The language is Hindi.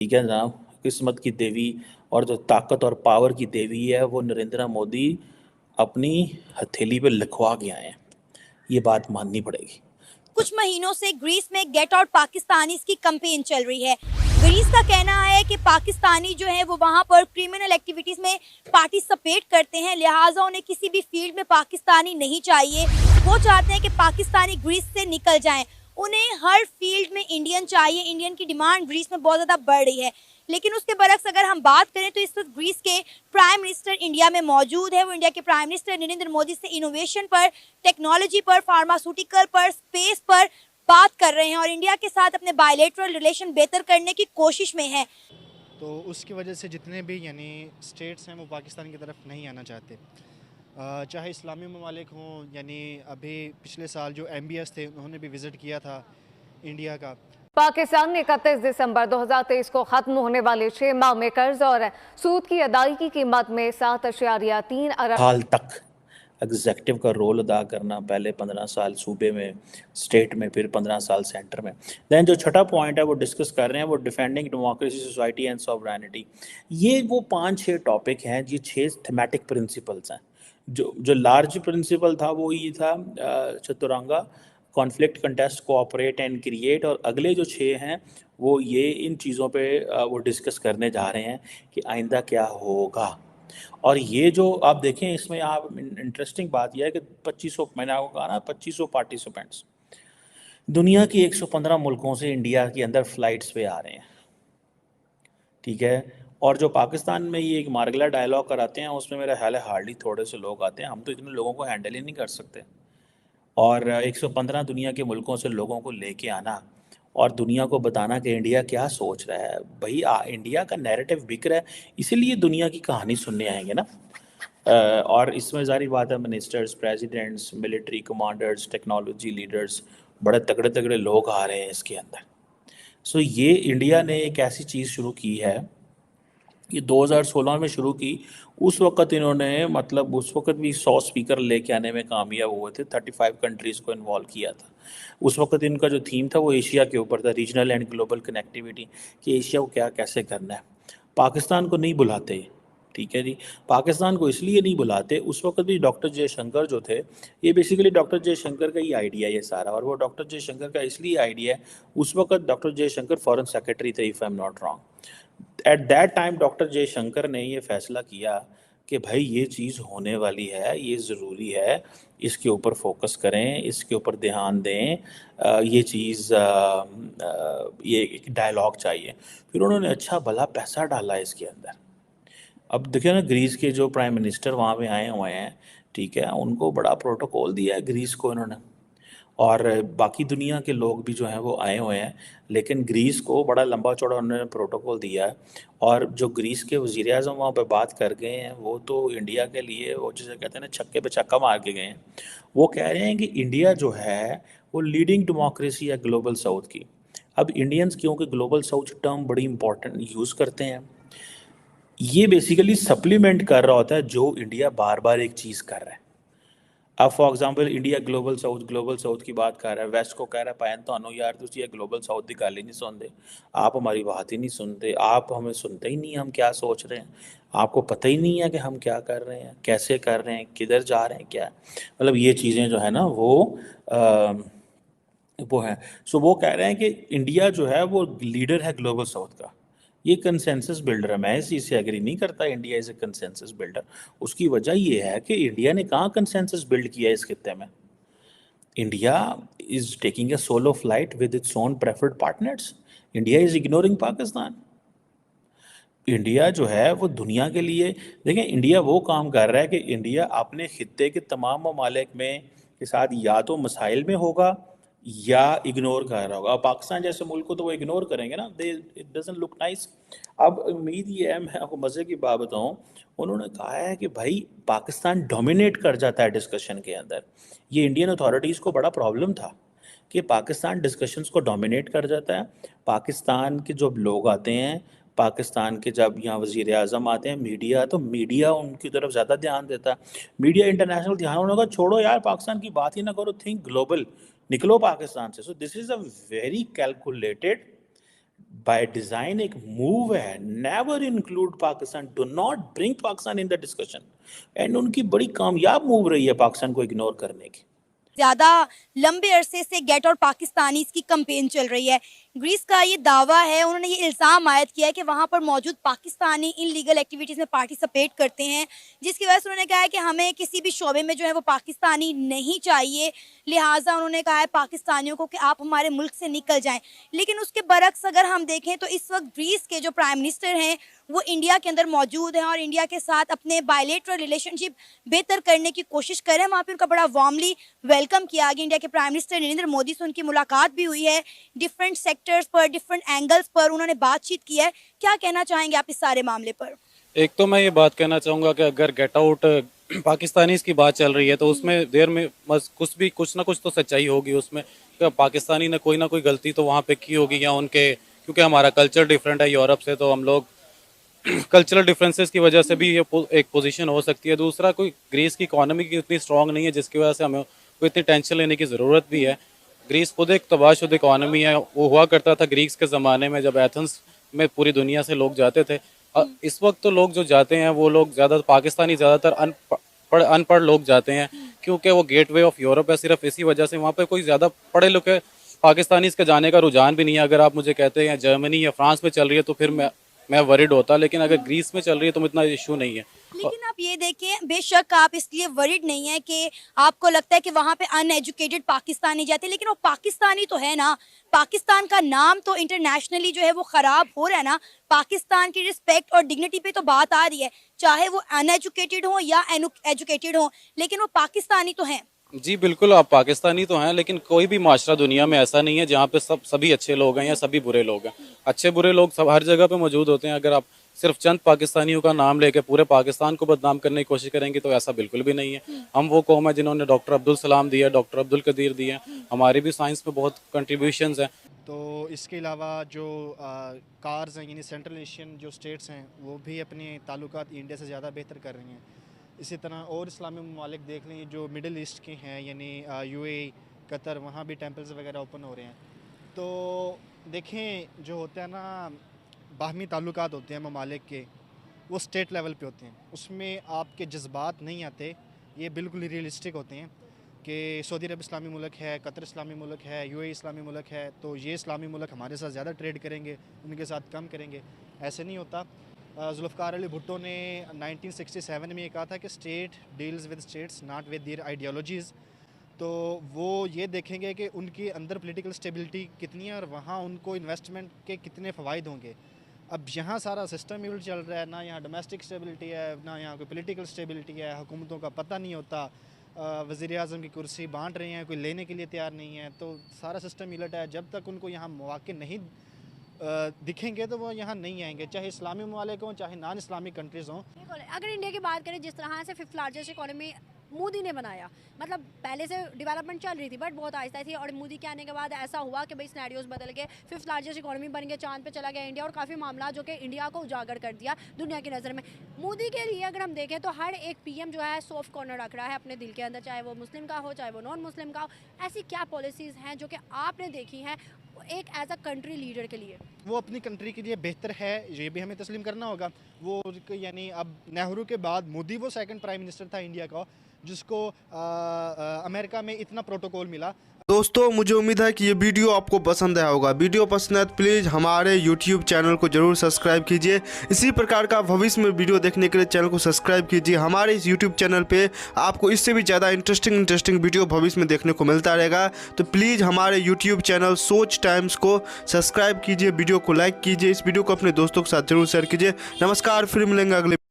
ठीक है जनाब, किस्मत की देवी और जो ताकत और पावर की देवी है वो नरेंद्र मोदी अपनी हथेली पे लिखवा के आए हैं। ये बात माननी पड़ेगी। कुछ महीनों से ग्रीस में गेट आउट पाकिस्तानी की कैंपेन चल रही है। ग्रीस का कहना है कि पाकिस्तानी जो है वो वहां पर क्रिमिनल एक्टिविटीज में पार्टिसिपेट करते हैं, लिहाजा उन्हें किसी भी फील्ड में पाकिस्तानी नहीं चाहिए। वो चाहते हैं कि पाकिस्तानी ग्रीस से निकल जाएं। उन्हें हर फील्ड में इंडियन चाहिए। इंडियन की डिमांड ग्रीस में बहुत ज्यादा बढ़ रही है। लेकिन उसके बरक्स अगर हम बात करें तो इस वक्त ग्रीस के प्राइम मिनिस्टर इंडिया में मौजूद है। वो इंडिया के प्राइम मिनिस्टर नरेंद्र मोदी से इनोवेशन पर, टेक्नोलॉजी पर, फार्मास्यूटिकल पर, स्पेस पर बात कर रहे हैं और इंडिया के साथ अपने बायलैटरल रिलेशन बेहतर करने की कोशिश में है। तो उसकी वजह से जितने भी यानी स्टेट्स हैं वो पाकिस्तान की तरफ नहीं आना चाहते, चाहे इस्लामी ममालिक हों, यानी अभी पिछले साल जो MBS थे उन्होंने भी विज़िट किया था इंडिया का। पाकिस्तान ने 31 दिसंबर 2023 को खत्म होने वाले 6 माह में कर्ज और सूद की अदायगी की कीमत में 7.3 अरब हाल तक एग्जेक्टिव का रोल अदा करना, पहले 15 साल सूबे में, स्टेट में, फिर 15 साल सेंटर में। दैन जो छठा पॉइंट है वो डिस्कस कर रहे हैं, वो defending democracy, society and sovereignty. ये वो 5-6 टॉपिक हैं, ये 6 थीमेटिक प्रिंसिपल्स हैं। जो लार्ज प्रिंसिपल था वो ये था Chaturanga, conflict, contest, cooperate and create. और अगले जो 6 हैं वो ये इन चीज़ों पे वो डिस्कस करने जा रहे हैं कि आइंदा क्या होगा। और ये जो आप देखें इसमें आप इंटरेस्टिंग बात यह है कि 2500, मैंने आपको कहा ना 2500 पार्टिसिपेंट्स दुनिया की 115 मुल्कों से इंडिया के अंदर फ्लाइट्स पे आ रहे हैं। ठीक है, और जो पाकिस्तान में ये एक मार्गला डायलॉग कराते हैं उसमें मेरा ख्याल है हार्डली थोड़े से लोग आते हैं। हम तो इतने लोगों को हैंडल ही नहीं कर सकते। और 115 दुनिया के मुल्कों से लोगों को लेके आना और दुनिया को बताना कि इंडिया क्या सोच रहा है। भाई इंडिया का नैरेटिव बिक रहा है, इसीलिए दुनिया की कहानी सुनने आएंगे ना। और इसमें जारी बात है ministers, presidents, military commanders, technology leaders, बड़े तगड़े तगड़े लोग आ रहे हैं इसके अंदर। सो ये इंडिया ने एक ऐसी चीज़ शुरू की है, ये 2016 में शुरू की। उस वक्त इन्होंने मतलब उस वक्त भी 100 स्पीकर लेके आने में कामयाब हुए थे, 35 कंट्रीज़ को इन्वॉल्व किया था। उस वक्त इनका जो थीम था वो एशिया के ऊपर था, रीजनल एंड ग्लोबल कनेक्टिविटी, कि एशिया को क्या कैसे करना है। पाकिस्तान को नहीं बुलाते, ठीक है जी। पाकिस्तान को इसलिए नहीं बुलाते, उस वक्त भी डॉक्टर जयशंकर जो थे, ये बेसिकली डॉक्टर जयशंकर का ही आइडिया है ये सारा। और वो डॉक्टर जयशंकर का इसलिए आइडिया है, उस वक्त डॉक्टर जयशंकर फॉरेन सेक्रेटरी थे, if I am not wrong. At that time doctor Jaishankar ने ये फैसला किया कि भाई ये चीज़ होने वाली है, ये ज़रूरी है, इसके ऊपर फोकस करें, इसके ऊपर ध्यान दें, ये चीज़ ये एक डायलॉग चाहिए। फिर उन्होंने अच्छा भला पैसा डाला इसके अंदर। अब देखिए ना, ग्रीस के जो प्राइम मिनिस्टर वहाँ पे आए हुए हैं, ठीक है, उनको बड़ा प्रोटोकॉल दिया है ग्रीस को इन्होंने। और बाकी दुनिया के लोग भी जो हैं वो आए हुए हैं, लेकिन ग्रीस को बड़ा लंबा चौड़ा उन्होंने प्रोटोकॉल दिया है। और जो ग्रीस के वज़ीर आज़म वहाँ पे बात कर गए हैं, वो तो इंडिया के लिए वो जिसे कहते हैं ना छक्के पे छक्का मार के गए हैं। वो कह रहे हैं कि इंडिया जो है वो लीडिंग डेमोक्रेसी है ग्लोबल साउथ की। अब इंडियंस क्योंकि ग्लोबल साउथ टर्म बड़ी इंपॉर्टेंट यूज़ करते हैं, ये बेसिकली सप्लीमेंट कर रहा होता है जो इंडिया बार बार एक चीज़ कर रहा है। अब for example India global south की बात कर रहा है, वेस्ट को कह रहा है पैन तो यार तुम ये ग्लोबल साउथ की गल ही नहीं सुनते, आप हमारी बात ही नहीं सुनते, आप हमें सुनते ही नहीं हम क्या सोच रहे हैं, आपको पता ही नहीं है कि हम क्या कर रहे हैं, कैसे कर रहे हैं, किधर जा रहे हैं, क्या मतलब ये चीज़ें जो है ना वो है। सो वो कह रहे हैं कि इंडिया जो है वो लीडर है ग्लोबल साउथ का, ये कंसेंसस बिल्डर है। मैं इस चीज़ से एग्री नहीं करता India is a consensus builder. उसकी वजह ये है कि इंडिया ने कहाँ कंसेंसस बिल्ड किया है इस खित्ते में। India is taking a solo flight with its own preferred partners. India is ignoring Pakistan. India जो है वो दुनिया के लिए, देखें इंडिया वो काम कर रहा है कि इंडिया अपने खित्ते के तमाम ममालिक में के साथ या तो मसाइल में होगा या इग्नोर कर रहा होगा। अब पाकिस्तान जैसे मुल्क को तो वो इग्नोर करेंगे ना, दे इट डजंट लुक नाइस। अब उम्मीद ये है, मैं आपको मज़े की बात बताऊँ, उन्होंने कहा है कि भाई पाकिस्तान डोमिनेट कर जाता है डिस्कशन के अंदर। ये इंडियन अथॉरिटीज़ को बड़ा प्रॉब्लम था कि पाकिस्तान डिस्कशंस को डोमिनेट कर जाता है। पाकिस्तान के जो लोग आते हैं, पाकिस्तान के जब यहाँ वज़ीर आज़म आते हैं, मीडिया, तो मीडिया उनकी तरफ ज़्यादा ध्यान देता है। मीडिया इंटरनेशनल ध्यान होने का छोड़ो यार, पाकिस्तान की बात ही ना करो, थिंक ग्लोबल, निकलो पाकिस्तान से। So this is a very calculated by design एक मूव है, never include Pakistan, do not bring Pakistan in the discussion, and उनकी बड़ी कामयाब मूव रही है पाकिस्तान को इग्नोर करने की। ज्यादा लंबे अरसे से गेट आउट पाकिस्तानीज की कैंपेन चल रही है। ग्रीस का ये दावा है, उन्होंने ये इल्ज़ाम आयद किया है कि वहाँ पर मौजूद पाकिस्तानी इनलीगल एक्टिविटीज़ में पार्टिसिपेट करते हैं, जिसकी वजह से उन्होंने कहा है कि हमें किसी भी शोबे में जो है वो पाकिस्तानी नहीं चाहिए, लिहाजा उन्होंने कहा है पाकिस्तानियों को कि आप हमारे मुल्क से निकल जाएं। लेकिन उसके बरक्स अगर हम देखें तो इस वक्त ग्रीस के जो प्राइम मिनिस्टर हैं वो इंडिया के अंदर मौजूद हैं और इंडिया के साथ अपने बायलेटरल रिलेशनशिप बेहतर करने की कोशिश कर रहे हैं। वहाँ पर उनका बड़ा वार्मली वेलकम किया गया। इंडिया के प्राइम मिनिस्टर नरेंद्र मोदी से उनकी मुलाकात भी हुई है, डिफरेंट सेक्टर्स पर, डिफरेंट एंगल्स पर उन्होंने बातचीत की है। क्या कहना चाहेंगे आप इस सारे मामले पर? एक तो मैं ये बात कहना चाहूँगा कि अगर गेट आउट पाकिस्तानीज की बात चल रही है तो उसमें देर में कुछ ना कुछ तो सच्चाई होगी उसमें, कि पाकिस्तानी ने कोई ना कोई गलती तो वहाँ पे की होगी, या उनके, क्योंकि हमारा कल्चर डिफरेंट है यूरोप से, तो हम लोग कल्चरल डिफरेंसेस की वजह से भी ये एक पोजीशन हो सकती है। दूसरा, कोई ग्रीस की इकोनॉमी की उतनी स्ट्रांग नहीं है जिसकी वजह से हमें कोई इतनी टेंशन लेने की ज़रूरत भी है। ग्रीस खुद एक तबाहशुदा इकोनॉमी है। वो हुआ करता था ग्रीक्स के ज़माने में जब एथेंस में पूरी दुनिया से लोग जाते थे। इस वक्त तो लोग जो जाते हैं वो लोग ज़्यादा पाकिस्तानी, ज़्यादातर अनपढ़ लोग जाते हैं, क्योंकि वो गेटवे ऑफ यूरोप है। सिर्फ इसी वजह से वहाँ पे कोई ज़्यादा पढ़े लिखे पाकिस्तानीज़ के जाने का रुझान भी नहीं है। अगर आप मुझे कहते हैं जर्मनी या फ्रांस में चल रही है तो फिर मैं वरीड होता, लेकिन अगर ग्रीस में चल रही है तो इतना इशू नहीं है। लेकिन आप ये देखें, बेशक आप इसलिए वरीड नहीं है कि आपको लगता है कि वहाँ पे अनएजुकेटेड पाकिस्तानी जाते हैं, लेकिन वो पाकिस्तानी तो है ना। पाकिस्तान का नाम तो इंटरनेशनली जो है वो ख़राब हो रहा है ना। पाकिस्तान की रिस्पेक्ट और डिग्निटी पे तो बात आ रही है, चाहे वो अनएजुकेटेड हो या एजुकेटेड हो, लेकिन वो पाकिस्तानी तो हैं। जी बिल्कुल, आप पाकिस्तानी तो हैं, लेकिन कोई भी माशरा दुनिया में ऐसा नहीं है जहाँ पे सभी अच्छे लोग हैं या सभी बुरे लोग हैं। अच्छे बुरे लोग सब हर जगह पे मौजूद होते हैं। अगर आप सिर्फ चंद पाकिस्तानियों का नाम लेके पूरे पाकिस्तान को बदनाम करने की कोशिश करेंगे तो ऐसा बिल्कुल भी नहीं है। हम वो कौम है जिन्होंने डॉक्टर अब्दुल सलाम दिया, डॉक्टर अब्दुल कदीर दिए, हमारी भी साइंस में बहुत कंट्रीब्यूशंस हैं। तो इसके अलावा जो कार्स हैं, यानी सेंट्रल एशियन जो स्टेट्स हैं, वो भी अपने ताल्लुकात इंडिया से ज़्यादा बेहतर कर रही हैं। इसी तरह और इस्लामी ममालिक देख लें जो मिडिल ईस्ट के हैं, यानी यूएई, कतर, वहाँ भी टेम्पल्स वगैरह ओपन हो रहे हैं। तो देखें, जो होता है ना, बाहमी ताल्लुकात होते हैं ममालिक के, वो स्टेट लेवल पे होते हैं, उसमें आपके जज्बात नहीं आते। ये बिल्कुल रियलिस्टिक होते हैं कि सऊदी अरब इस्लामी मुल्क है, कतर इस्लामी मुल्क है, यूएई इस्लामी मुल्क है, तो ये इस्लामी मुल्क हमारे साथ ज़्यादा ट्रेड करेंगे, उनके साथ कम करेंगे। ऐसे नहीं होता। जुल्फ़िकार अली भुट्टो ने 1967 में ये कहा था कि state deals with states not with their ideologies. तो वो ये देखेंगे कि उनके अंदर पॉलिटिकल स्टेबिलिटी कितनी है और वहाँ उनको इन्वेस्टमेंट के कितने फ़वाइद होंगे। अब यहाँ सारा सिस्टम ही उल्ट चल रहा है, ना यहाँ डोमेस्टिक स्टेबिलिटी है, ना यहाँ कोई पॉलिटिकल स्टेबिलिटी है, हुकूमतों का पता नहीं होता, वज़ीर आज़म की कुर्सी बांट रहे हैं, कोई लेने के लिए तैयार नहीं है। तो सारा सिस्टम ही उलट है। जब तक उनको यहाँ मौके नहीं दिखेंगे तो वो यहाँ नहीं आएंगे, चाहे इस्लामी ममालिक हों, चाहे नॉन इस्लामिक कंट्रीज़ हों। अगर इंडिया की बात करें, जिस तरह से 5th लार्जेस्ट इकोनॉमी मोदी ने बनाया, मतलब पहले से डेवलपमेंट चल रही थी बट बहुत आहिस्ता थी, और मोदी के आने के बाद ऐसा हुआ कि भाई सिनेरियोस बदल गए, 5th लार्जेस्ट इकोनॉमी बन गया, चांद पे चला गया इंडिया, और काफ़ी मामला जो कि इंडिया को उजागर कर दिया दुनिया की नज़र में। मोदी के लिए अगर हम देखें तो हर एक पीएम जो है सॉफ्ट कॉर्नर रख रहा है अपने दिल के अंदर, चाहे वो मुस्लिम का हो, चाहे वो नॉन मुस्लिम का हो। ऐसी क्या पॉलिसीज़ हैं जो कि आपने देखी हैं एक एज अ कंट्री लीडर के लिए? वो अपनी कंट्री के लिए बेहतर है, ये भी हमें तस्लीम करना होगा। वो यानी अब नेहरू के बाद मोदी वो सेकंड प्राइम मिनिस्टर था इंडिया का जिसको अमेरिका में इतना प्रोटोकॉल मिला। दोस्तों, मुझे उम्मीद है कि ये वीडियो आपको पसंद आया होगा। वीडियो पसंद है तो प्लीज़ हमारे YouTube चैनल को जरूर सब्सक्राइब कीजिए। इसी प्रकार का भविष्य में वीडियो देखने के लिए चैनल को सब्सक्राइब कीजिए। हमारे इस YouTube चैनल पे आपको इससे भी ज़्यादा इंटरेस्टिंग वीडियो भविष्य में देखने को मिलता रहेगा। तो प्लीज़ हमारे YouTube चैनल सोच टाइम्स को सब्सक्राइब कीजिए, वीडियो को लाइक कीजिए, इस वीडियो को अपने दोस्तों के साथ जरूर शेयर कीजिए। नमस्कार, फिर मिलेंगे अगले